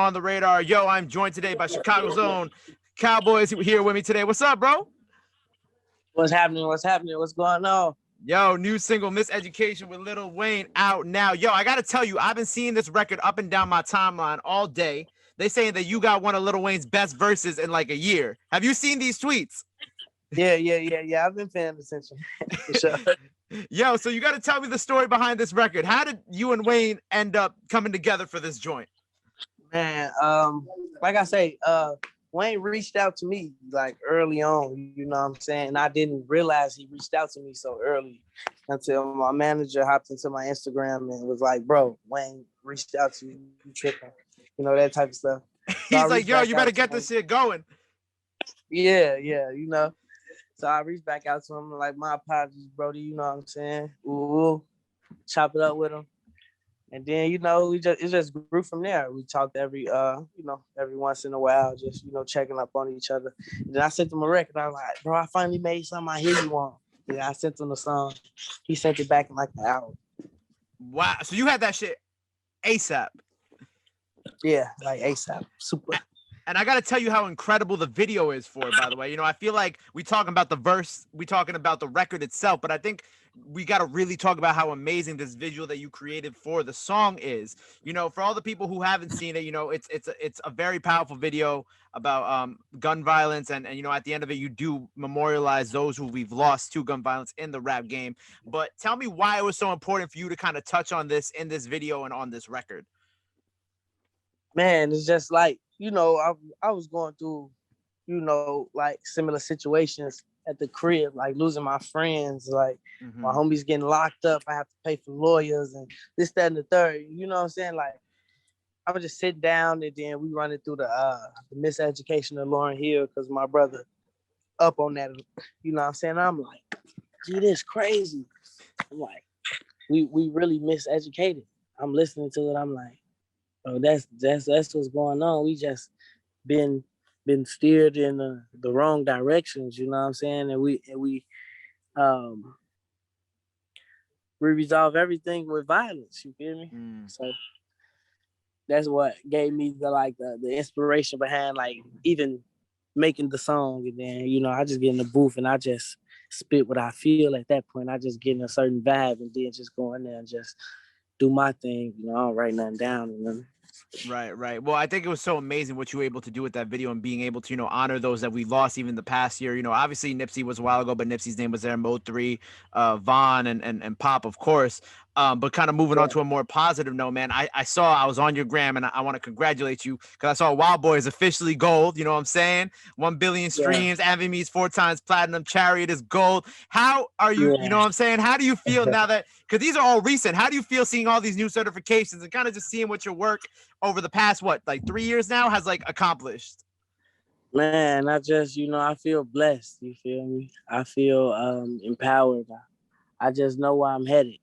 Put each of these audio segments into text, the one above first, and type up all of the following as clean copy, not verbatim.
on the radar. Yo, I'm joined today by Chicago's own Cowboys here with me today. What's up, bro? What's happening? What's happening? What's going on? Yo, new single Miseducation with Lil Wayne out now. Yo, I gotta tell you, I've been seeing this record up and down my timeline all day. They saying that you got one of Lil Wayne's best verses in like a year. Have you seen these tweets? Yeah. I've been paying attention. For sure. Yo, so you got to tell me the story behind this record. How did you and Wayne end up coming together for this joint? Man, like I say, Wayne reached out to me like early on, you know what I'm saying? And I didn't realize he reached out to me so early until my manager hopped into my Instagram and was like, bro, Wayne reached out to you, you tripping, you know, that type of stuff. So he's like, yo, you better get this shit going. Yeah, you know. So I reached back out to him like, my apologies, Brody, you know what I'm saying? Ooh, chop it up with him. And then, you know, it just grew from there. We talked every once in a while, just, you know, checking up on each other. And then I sent him a record. I was like, bro, I finally made something I hear you on. Yeah, I sent him the song. He sent it back in like an hour. Wow. So you had that shit ASAP. Yeah, like ASAP. Super. And I got to tell you how incredible the video is for it, by the way. You know, I feel like we talking about the verse, we talking about the record itself, but I think we got to really talk about how amazing this visual that you created for the song is. You know, for all the people who haven't seen it, you know, it's a very powerful video about gun violence. And, you know, at the end of it, you do memorialize those who we've lost to gun violence in the rap game. But tell me why it was so important for you to kind of touch on this in this video and on this record. Man, it's just like, you know, I was going through, you know, like similar situations at the crib, like losing my friends, like my homies getting locked up. I have to pay for lawyers and this, that, and the third. You know what I'm saying? Like, I would just sit down and then we running through the Miseducation of Lauryn Hill because my brother up on that. You know what I'm saying? I'm like, gee, this crazy. I'm like, we really miseducated. I'm listening to it. I'm like, oh, that's what's going on. We just been steered in the wrong directions, you know what I'm saying? And we resolve everything with violence, you feel me? So that's what gave me the inspiration behind like even making the song. And then, you know, I just get in the booth and I just spit what I feel at that point. I just get in a certain vibe and then just go in there and just do my thing, you know, I don't write nothing down, you know. Right. Well, I think it was so amazing what you were able to do with that video and being able to, you know, honor those that we lost even the past year. You know, obviously Nipsey was a while ago, but Nipsey's name was there, Mo3, Vaughn and Pop, of course. But kind of moving on to a more positive note, man, I was on your gram and I want to congratulate you because I saw Wild Boy is officially gold. You know what I'm saying? 1 billion streams, Envy Me's 4 times platinum, Chariot is gold. How are you, you know what I'm saying? How do you feel now that, because these are all recent, how do you feel seeing all these new certifications and kind of just seeing what your work over the past, like 3 years now has like accomplished? Man, I just, you know, I feel blessed. You feel me? I feel empowered. I just know where I'm headed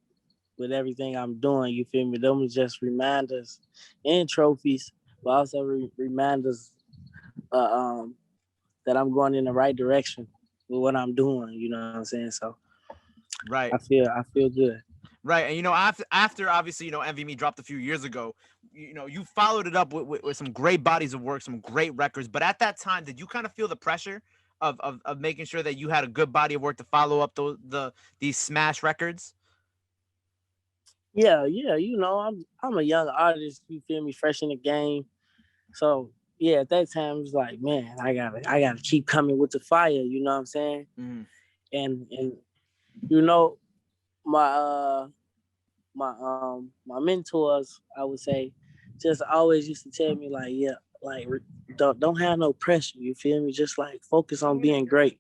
with everything I'm doing. You feel me? Them just reminders and trophies, but also reminders that I'm going in the right direction with what I'm doing. You know what I'm saying? So, right. I feel good. Right. And, you know, after obviously, you know, Envy Me dropped a few years ago, you know, you followed it up with some great bodies of work, some great records. But at that time, did you kind of feel the pressure of making sure that you had a good body of work to follow up these smash records? Yeah. You know, I'm a young artist, you feel me, fresh in the game. So yeah, at that time it was like, man, I gotta keep coming with the fire, you know what I'm saying? And you know, my mentors, I would say, just always used to tell me like, yeah, like don't have no pressure, you feel me? Just like focus on being great.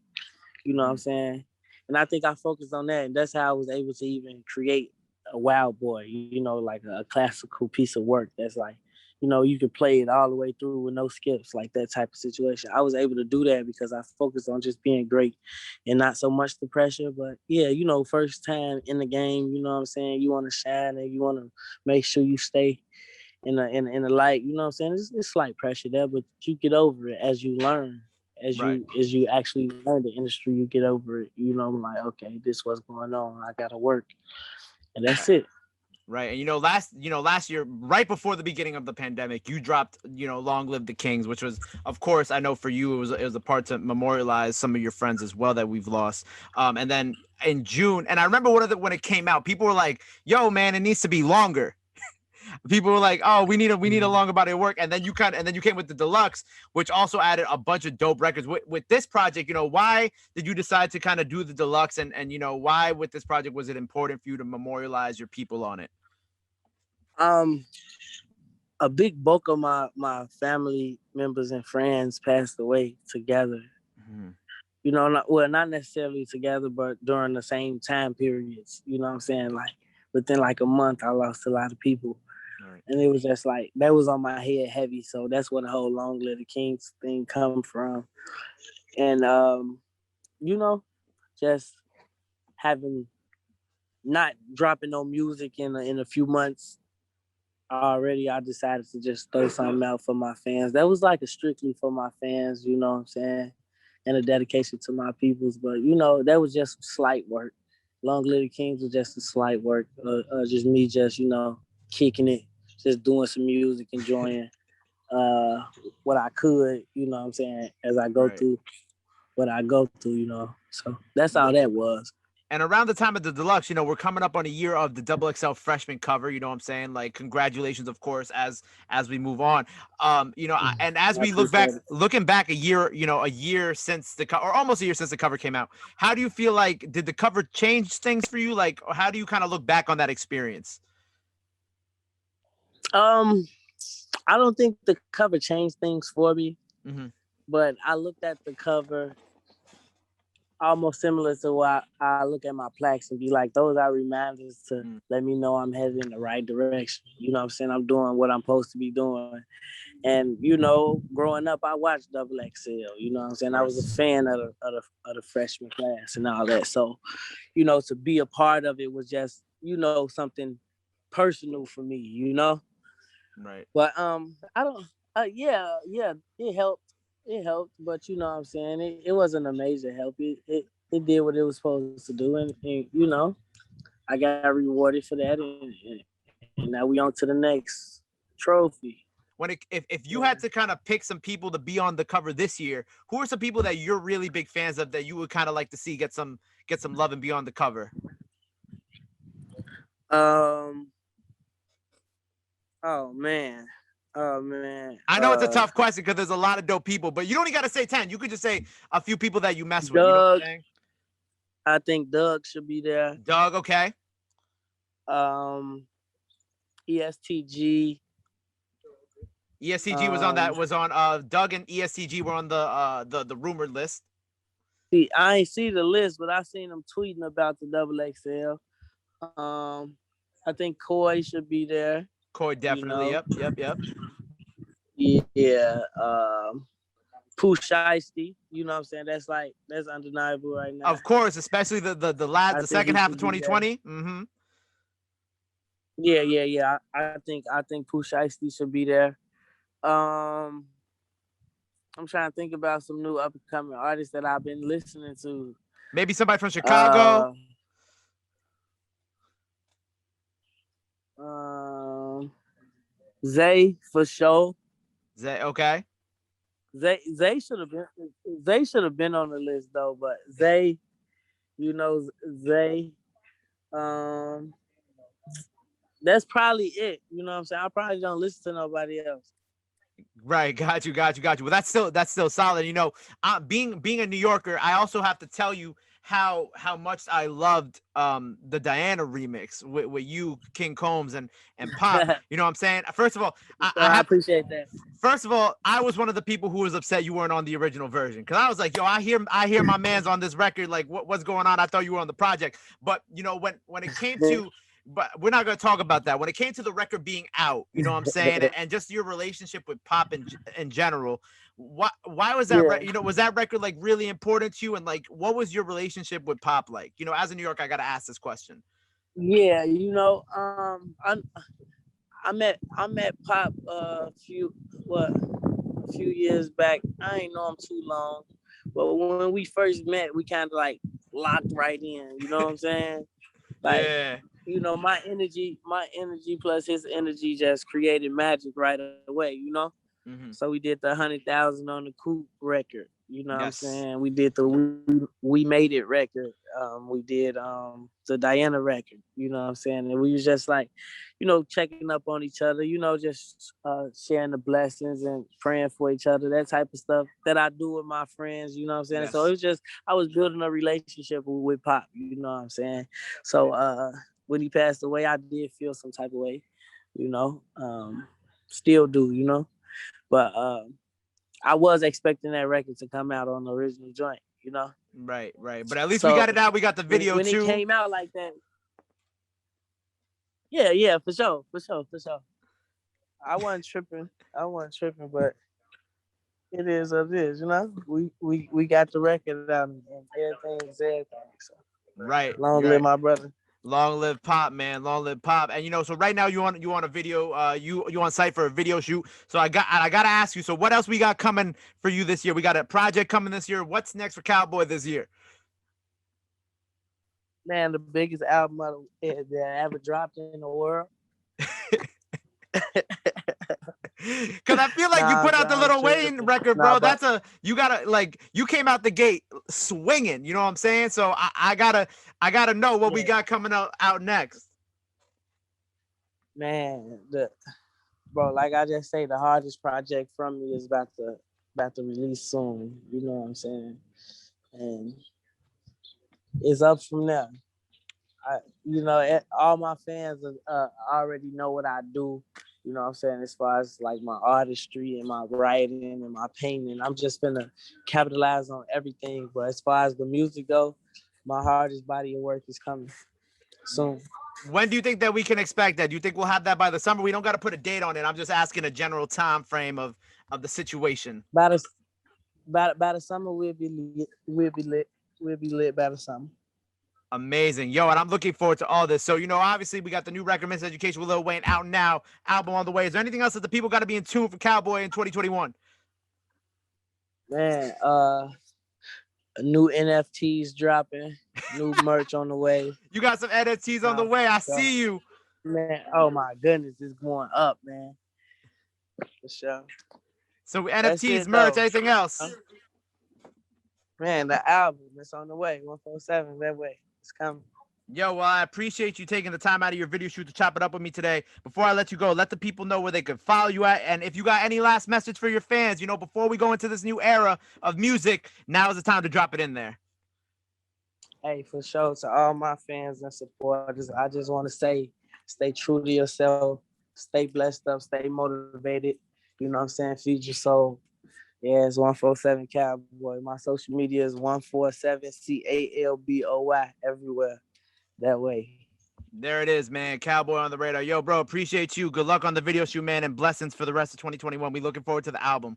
You know what I'm saying? And I think I focused on that, and that's how I was able to even create a Wild Boy, you know, like a classical piece of work that's like, you know, you could play it all the way through with no skips, like that type of situation. I was able to do that because I focused on just being great and not so much the pressure. But yeah, you know, first time in the game, you know what I'm saying? You want to shine and you want to make sure you stay in the light, you know what I'm saying? It's slight pressure there, but you get over it as you learn. As you actually learn the industry, you get over it. You know, I'm like, okay, this is what's going on. I gotta work. And that's it. Right. And last year, right before the beginning of the pandemic, you dropped, Long Live the Kings, which was, of course, I know for you it was a part to memorialize some of your friends as well that we've lost. And then in June, and I remember when it came out, people were like, "Yo, man, it needs to be longer." People were like, "Oh, we need a longer body of work," and then you came with the deluxe, which also added a bunch of dope records. With this project, why did you decide to kind of do the deluxe, and why with this project was it important for you to memorialize your people on it? Um, a big bulk of my family members and friends passed away together. Mm-hmm. Not necessarily together, but during the same time periods. You know what I'm saying? Like within like a month, I lost a lot of people. Right. And it was just like that was on my head heavy. So that's where the whole Long Live the Kings thing come from. And just having not dropping no music in a few months already, I decided to just throw something out for my fans. That was like a strictly for my fans, you know what I'm saying? And a dedication to my peoples. But that was just slight work. Long Live the Kings was just a slight work. Just me just, kicking it, just doing some music, enjoying what I could, you know what I'm saying, as I go Right. through what I go through. So that's all that was. And around the time of the deluxe, we're coming up on a year of the XXL Freshman cover. You know what I'm saying? Like, congratulations, of course, as we move on. And as I we appreciate it. looking back a year since or almost a year since the cover came out. How do you feel like did the cover change things for you? Like, how do you kind of look back on that experience? Um, I don't think the cover changed things for me, Mm-hmm. but I looked at the cover almost similar to why I look at my plaques and be like, those are reminders to let me know I'm headed in the right direction. You know what I'm saying? I'm doing what I'm supposed to be doing. And, growing up, I watched Double XL. You know what I'm saying? I was a fan of the freshman class and all that. So, to be a part of it was just, something personal for me. Right. But I don't. Yeah, it helped. It helped, but you know what I'm saying, it wasn't a major help. It did what it was supposed to do, and I got rewarded for that, and now we on to the next trophy. If you had to kind of pick some people to be on the cover this year, who are some people that you're really big fans of that you would kind of like to see get some love and be on the cover? Um. Oh man. Oh man. I know it's a tough question because there's a lot of dope people, but you don't even got to say 10. You could just say a few people that you mess with. You know what I'm Doug. saying? I think Doug should be there. Doug, okay. ESTG. ESTG was on Doug and ESTG were on the rumored list. See, I ain't see the list, but I seen them tweeting about the Double XL. I think Koi should be there. Koi definitely. Yep. Yeah. Pooh Shiesty. You know what I'm saying? That's undeniable right now. Of course, especially the second half of 2020. Mm-hmm. Yeah. I think Pooh Shiesty should be there. I'm trying to think about some new up and coming artists that I've been listening to. Maybe somebody from Chicago. Zay for sure. Zay, okay. Zay should have been on the list though, but Zay, Zay, that's probably it. You know what I'm saying? I probably don't listen to nobody else. Right, got you. Well, that's still solid. Being a New Yorker, I also have to tell you how much I loved the Diana remix with you, King Combs, and Pop. You know what I'm saying? First of all, I appreciate that. First of all, I was one of the people who was upset you weren't on the original version because I was like, yo, I hear my man's on this record. Like, what's going on? I thought you were on the project, but when it came to but we're not going to talk about that. When it came to the record being out, you know what I'm saying, and just your relationship with Pop in general, why was that? Was that record like really important to you? And like, what was your relationship with Pop like? As a New Yorker, I got to ask this question. Yeah, I met Pop a few years back. I ain't know him too long, but when we first met, we kind of like locked right in. You know what I'm saying? Like, yeah. you know, my energy plus his energy just created magic right away, you know. Mm-hmm. So we did the 100,000 on the Coop record. You know what I'm Yes. saying? We did the we made it record. We did the Diana record. You know what I'm saying? And we was just like, you know, checking up on each other. You know, just sharing the blessings and praying for each other. That type of stuff that I do with my friends. You know what I'm saying? So it Yes. was just I was building a relationship with Pop. You know what I'm saying? So when he passed away, I did feel some type of way. You know, still do. You know. But I was expecting that record to come out on the original joint, you know. Right, right. But at least we got it So out. We got the video when it too. came out like that, yeah, for sure. I wasn't tripping. But it is what it is, you know. We got the record out and everything's everything. So Right, long live right. my brother. Long live Pop, man. Long live Pop. And you know, so right now you on a video, you on site for a video shoot. So I gotta ask you, so what else we got coming for you this year? We got a project coming this year. What's next for Cowboy this year? Man, the biggest album that ever dropped in the world. Cause I feel like you Nah, put out the I'm Lil Wayne tripping. record, Nah, bro. but You gotta like you came out the gate swinging. You know what I'm saying? So I gotta know what we yeah, got coming out next. man, bro, like I just say, the hardest project from me is about to release soon. You know what I'm saying? And it's up from there. You know, all my fans already know what I do. You know what I'm saying? As far as like my artistry and my writing and my painting, I'm just gonna capitalize on everything. But as far as the music go, my hardest body of work is coming soon. When do you think that we can expect that? Do you think we'll have that by the summer? We don't got to put a date on it. I'm just asking a general time frame of the situation. By the by the summer, we'll be lit. We'll be lit by the summer. Amazing. Yo, and I'm looking forward to all this. So, you know, obviously we got the new record, Miseducation with Lil Wayne out now, album on the way. Is there anything else that the people got to be in tune for Cowboy in 2021? Man, new NFTs dropping, new merch on the way. You got some NFTs on the way. I see you. Man, oh my goodness, it's going up, man. For sure. So That's NFTs, it, merch, though. anything else? Man, the album is on the way. 147 that way. It's coming. Yo, well, I appreciate you taking the time out of your video shoot to chop it up with me today. Before I let you go, let the people know where they can follow you at. And if you got any last message for your fans, you know, before we go into this new era of music, now is the time to drop it in there. Hey, for sure. To all my fans and supporters, I just want to say, stay true to yourself, stay blessed up, stay motivated. You know what I'm saying? Feed your soul. Yeah, it's 147 Cowboy. My social media is 147 CALBOY everywhere. That way. There it is, man. Cowboy on the radar. Yo, bro, appreciate you. Good luck on the video shoot, man, and blessings for the rest of 2021. We looking forward to the album.